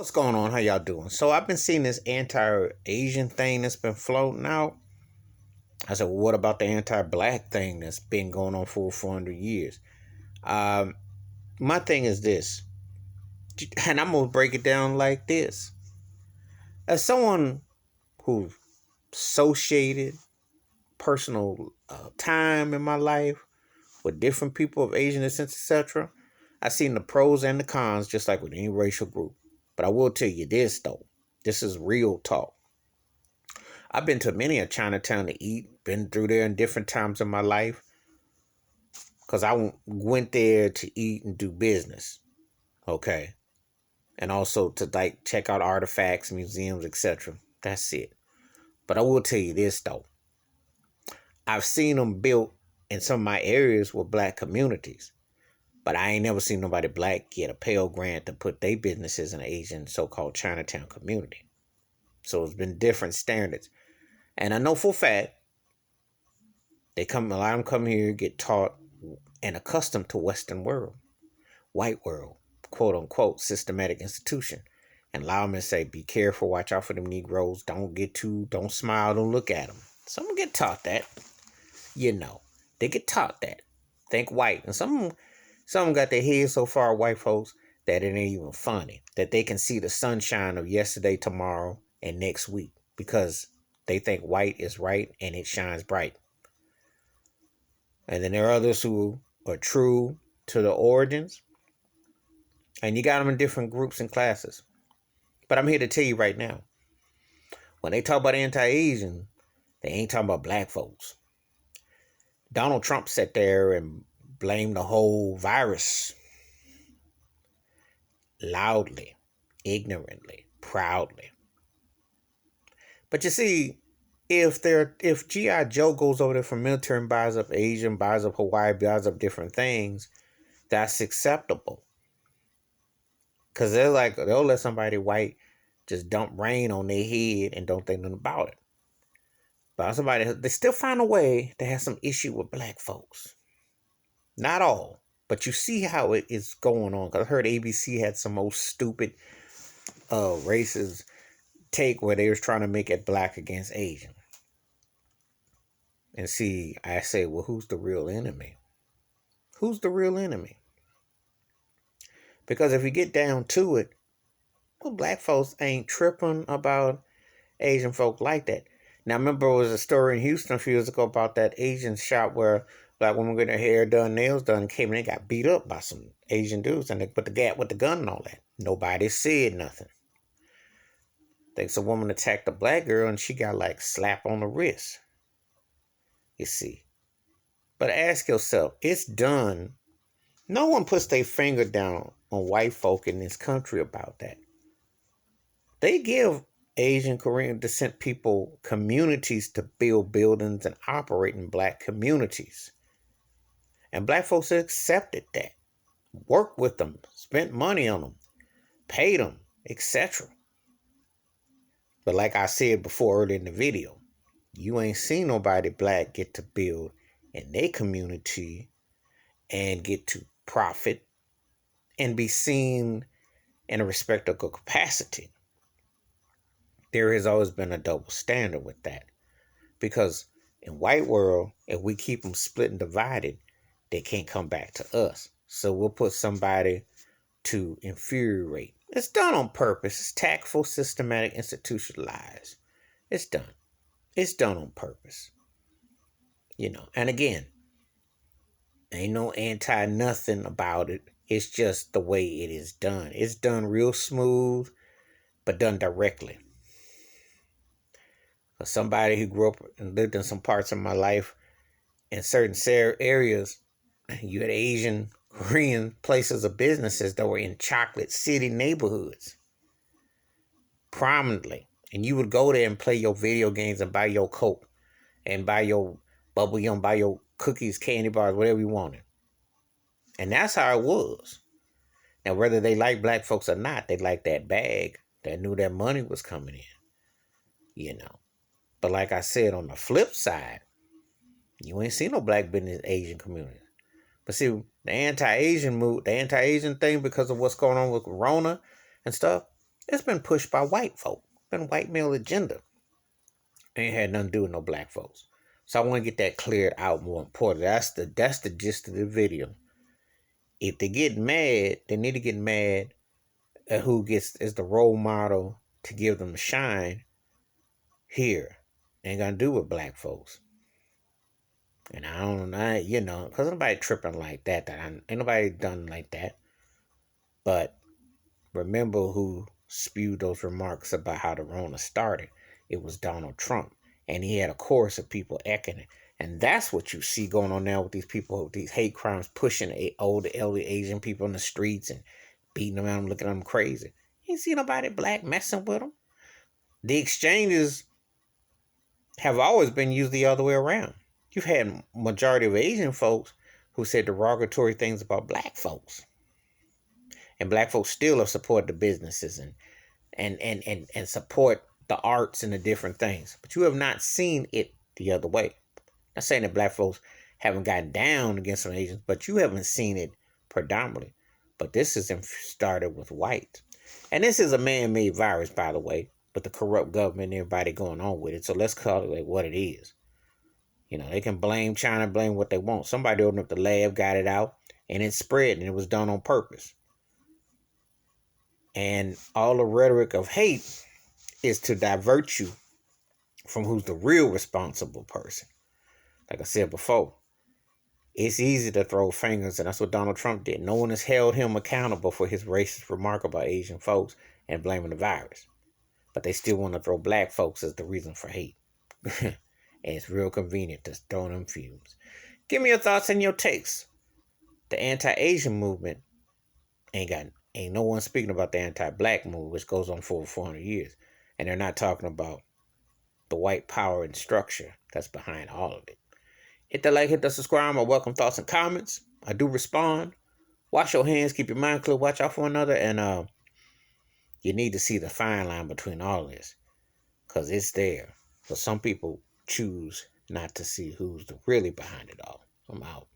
What's going on? How y'all doing? So I've been seeing this anti-Asian thing that's been floating out. I said, well, what about the anti-black thing that's been going on for 400 years? Um, my thing is this, and I'm gonna break it down like this. As someone who associated personal time in my life with different people of Asian descent, etc., I've seen the pros and the cons, just like with any racial group. But I will tell you this though, this is real talk. I've been to many a Chinatown to eat, been through there in different times of my life, because I went there to eat and do business, okay? And also to like check out artifacts, museums, etc. That's it. But I will tell you this though. I've seen them built in some of my areas with black communities, but I ain't never seen nobody black get a Pell Grant to put their businesses in an Asian so-called Chinatown community. So it's been different standards. And I know for a fact, a lot of them come here, get taught and accustomed to Western world, white world, quote unquote, systematic institution. And allow them to say, be careful, watch out for them Negroes, don't smile, don't look at them. Some get taught that, they get taught that. Think white. And some got their heads so far, white folks, that it ain't even funny. That they can see the sunshine of yesterday, tomorrow, and next week. Because they think white is right and it shines bright. And then there are others who are true to the origins. And you got them in different groups and classes. But I'm here to tell you right now, when they talk about anti-Asian, they ain't talking about black folks. Donald Trump sat there and blamed the whole virus loudly, ignorantly, proudly. But you see, if G.I. Joe goes over there for military and buys up Asian, buys up Hawaii, buys up different things, that's acceptable. Because they'll let somebody white just dump rain on their head and don't think nothing about it. But they still find a way to have some issue with black folks. Not all, but you see how it is going on. Because I heard ABC had some most stupid racist take where they was trying to make it black against Asian. And see, I say, well, who's the real enemy? Who's the real enemy? Because if you get down to it, well, black folks ain't tripping about Asian folk like that. Now, I remember there was a story in Houston a few years ago about that Asian shop where black women get their hair done, nails done, came and they got beat up by some Asian dudes, and they put the gap with the gun and all that. Nobody said nothing. Thinks a woman attacked a black girl and she got like slap on the wrist. You see. But ask yourself, it's done. No one puts their finger down on white folk in this country about that. They give Asian, Korean descent people communities to build buildings and operate in black communities. And black folks accepted that. Worked with them, spent money on them, paid them, etc. But like I said before earlier in the video, you ain't seen nobody black get to build in their community and get to profit and be seen in a respectable capacity. There has always been a double standard with that. Because in white world, if we keep them split and divided, they can't come back to us. So we'll put somebody to infuriate. It's done on purpose. It's tactful, systematic, institutionalized. It's done. It's done on purpose. And again, ain't no anti-nothing about it. It's just the way it is done. It's done real smooth, but done directly. For somebody who grew up and lived in some parts of my life, in certain areas, you had Asian, Korean places of businesses that were in chocolate city neighborhoods. Prominently. And you would go there and play your video games and buy your Coke and buy your bubble gum, buy your cookies, candy bars, whatever you wanted. And that's how it was. Now, whether they like black folks or not, they liked that bag. They knew that money was coming in. But like I said, on the flip side, you ain't seen no black business Asian community. But see, the anti-Asian thing, because of what's going on with Corona and stuff, It's been pushed by white folk. Been white male agenda. Ain't had nothing to do with no black folks. So I want to get that cleared out more important. That's the gist of the video. If they get mad, they need to get mad at who gets is the role model to give them a shine here. Ain't gonna do with black folks. And I don't know, because nobody tripping like that. Ain't nobody done like that. But remember who spewed those remarks about how the Rona started. It was Donald Trump. And he had a chorus of people echoing it. And that's what you see going on now with these people, these hate crimes, pushing older, elderly Asian people in the streets and beating them out, looking at them crazy. You ain't see nobody black messing with them. The exchanges have always been used the other way around. You've had majority of Asian folks who said derogatory things about black folks. And black folks still have supported the businesses and support the arts and the different things. But you have not seen it the other way. Not saying that black folks haven't gotten down against some Asians, but you haven't seen it predominantly. But this is started with white. And this is a man-made virus, by the way, with the corrupt government and everybody going on with it. So let's call it like what it is. They can blame China, blame what they want. Somebody opened up the lab, got it out, and it spread, and it was done on purpose. And all the rhetoric of hate is to divert you from who's the real responsible person. Like I said before, it's easy to throw fingers, and that's what Donald Trump did. No one has held him accountable for his racist remark about Asian folks and blaming the virus. But they still want to throw black folks as the reason for hate. And it's real convenient to throw them fumes. Give me your thoughts and your takes. The anti-Asian movement ain't no one speaking about the anti-black movement, which goes on for over 400 years. And they're not talking about the white power and structure that's behind all of it. Hit the like, hit the subscribe. I welcome thoughts and comments. I do respond. Wash your hands, keep your mind clear, watch out for one another, and you need to see the fine line between all this. Because it's there. But some people choose not to see who's really behind it all. I'm out.